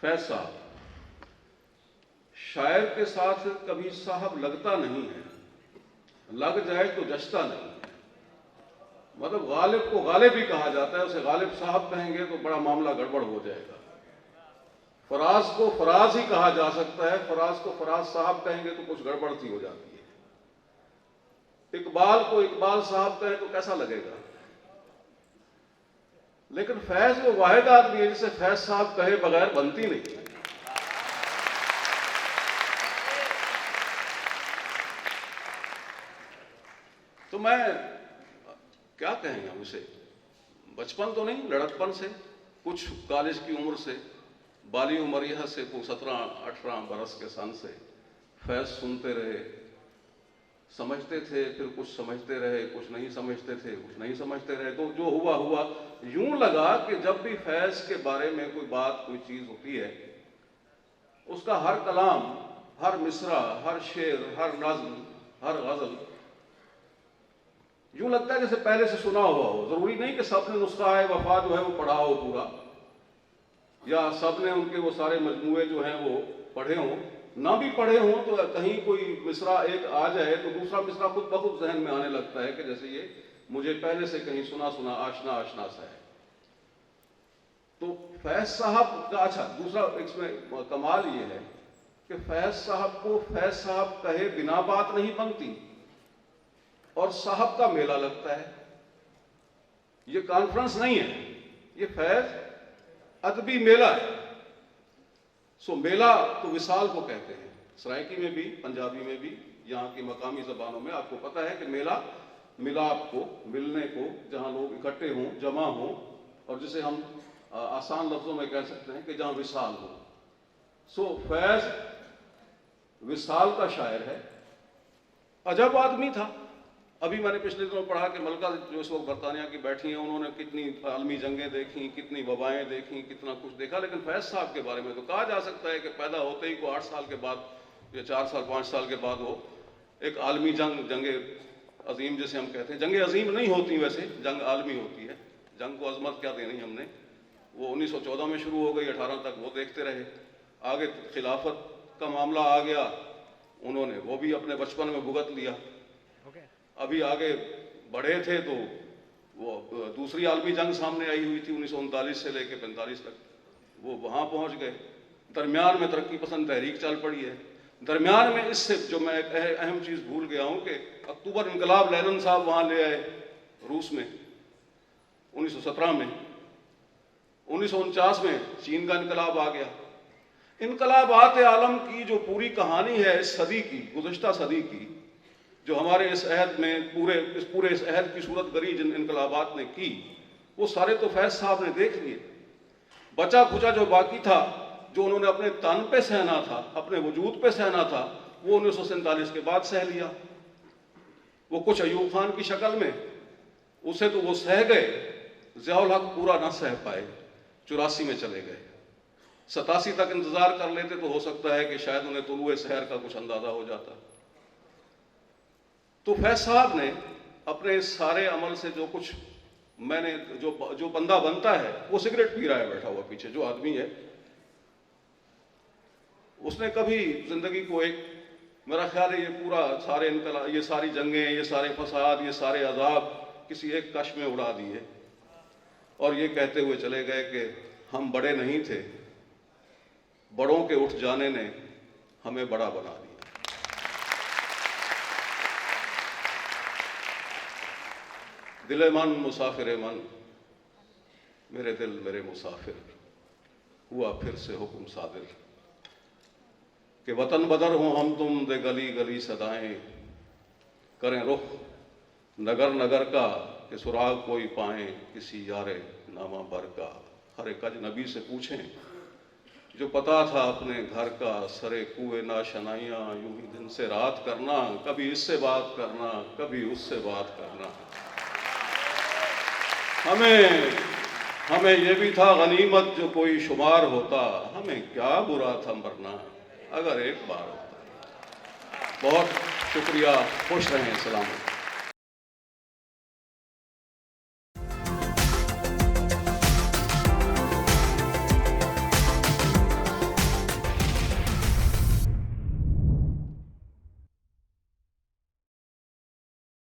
फैज साहब, शायर के साथ कभी साहब लगता नहीं है, लग जाए तो जचता नहीं है। मतलब गालिब को गालिब ही कहा जाता है, उसे गालिब साहब कहेंगे तो बड़ा मामला गड़बड़ हो जाएगा। फराज को फराज ही कहा जा सकता है, फराज को फराज साहब कहेंगे तो कुछ गड़बड़ सी हो जाती है। इकबाल को इकबाल साहब कहें तो कैसा लगेगा। लेकिन फैज वो वाहिद आदमी है जिसे फैज साहब कहे बगैर बनती नहीं। तो मैं क्या कहेंगे हम उसे, बचपन तो नहीं, लड़कपन से, कुछ कॉलेज की उम्र से, बाली उमरिया से, कुछ 17-18 बरस के सन से फैज सुनते रहे, समझते थे, फिर कुछ समझते रहे, कुछ नहीं समझते थे, कुछ नहीं समझते रहे। तो जो हुआ हुआ, यूं लगा कि जब भी फैज के बारे में कोई बात, कोई चीज होती है, उसका हर कलाम, हर मिसरा, हर शेर, हर नज्म, हर गजल यूं लगता है जैसे पहले से सुना हुआ हो। जरूरी नहीं कि सबने नुस्खा है वफा जो है वो पढ़ा हो पूरा, या सबने उनके वो सारे मजमूए जो हैं वो पढ़े हों। ना भी पढ़े हों तो कहीं कोई मिसरा एक आ जाए तो दूसरा मिसरा खुद ब खुद जहन में आने लगता है कि जैसे ये मुझे पहले से कहीं सुना सुना, आशना आशना सा है। तो फैज साहब का, अच्छा दूसरा इसमें कमाल ये है कि फैज साहब को फैज साहब कहे बिना बात नहीं बनती, और साहब का मेला लगता है। ये कॉन्फ्रेंस नहीं है, ये फैज अदबी मेला है। सो मेला तो विसाल को कहते हैं, सराइकी में भी, पंजाबी में भी, यहाँ की मकामी जबानों में। आपको पता है कि मेला मिलाप को, मिलने को, जहाँ लोग इकट्ठे हों, जमा हों, और जिसे हम आसान लफ्जों में कह सकते हैं कि जहाँ विसाल हो। सो फैज विसाल का शायर है, अजब आदमी था। अभी मैंने पिछले दिनों पढ़ा कि मलका जो इस वक्त बरतानिया की बैठी हैं, उन्होंने कितनी आलमी जंगें देखी, कितनी वबाएं देखी, कितना कुछ देखा। लेकिन फैज साहब के बारे में तो कहा जा सकता है कि पैदा होते ही को 8 साल के बाद या 4 साल 5 साल के बाद वो एक आलमी जंगे अजीम जिसे हम कहते हैं, जंगे अजीम नहीं होती वैसे, जंग आलमी होती है। जंग को अजमत क्या देनी हमने, वो 1914 में शुरू हो गई, 18 तक वो देखते रहे। आगे खिलाफत का मामला आ गया, उन्होंने वो भी अपने बचपन में भुगत लिया। अभी आगे बढ़े थे तो वो दूसरी आलमी जंग सामने आई हुई थी 1939 से लेकर 45 तक, वो वहाँ पहुँच गए। दरमियान में तरक्की पसंद तहरीक चल पड़ी है। दरमियान में इससे जो मैं एक अहम चीज़ भूल गया हूँ कि अक्टूबर इनकलाब लेनिन साहब वहाँ ले आए रूस में 1917 में। 1949 में चीन का इनकलाब आ गया। इनकलाबात आलम की जो पूरी कहानी है इस सदी की, गुज़श्ता सदी की, जो हमारे इस अहद में पूरे इस अहद की सूरत गरी जिन इनकलाबात ने की, वो सारे तो फैज साहब ने देख लिए। बचा खुचा जो बाकी था, जो उन्होंने अपने तन पे सहना था, अपने वजूद पे सहना था, वो 1947 के बाद सह लिया। वो कुछ अयूब खान की शक्ल में, उसे तो वो सह गए, ज़ियाउल हक पूरा ना सह पाए, 84 में चले गए। 87 तक इंतजार कर लेते तो हो सकता है कि शायद उन्हें तुलुए सहर का कुछ अंदाजा हो जाता। तो फैज साहब ने अपने इस सारे अमल से जो कुछ मैंने जो बंदा बनता है, वो सिगरेट पी रहा है बैठा हुआ पीछे जो आदमी है, उसने कभी जिंदगी को एक, मेरा ख्याल है ये पूरा सारे ये सारी जंगें, ये सारे फसाद, ये सारे अजाब किसी एक कश में उड़ा दिए, और ये कहते हुए चले गए कि हम बड़े नहीं थे, बड़ों के उठ जाने ने हमें बड़ा बना दिया। दिले मन मुसाफिर मन, मेरे दिल मेरे मुसाफिर, हुआ फिर से हुक्म सादिर कि वतन बदर हो हम तुम, दे गली गली सदाएं, करें रुख नगर नगर का, कि सुराग कोई पाएं किसी यारे नामा बर का। हर एक अजनबी से पूछें जो पता था अपने घर का, सरे कुए ना शनाइयाँ, यूं ही दिन से रात करना, कभी इससे बात करना, कभी उससे बात करना। हमें ये भी था गनीमत जो कोई शुमार होता, हमें क्या बुरा था मरना अगर एक बार होता। बहुत शुक्रिया, खुश रहें, सलामत।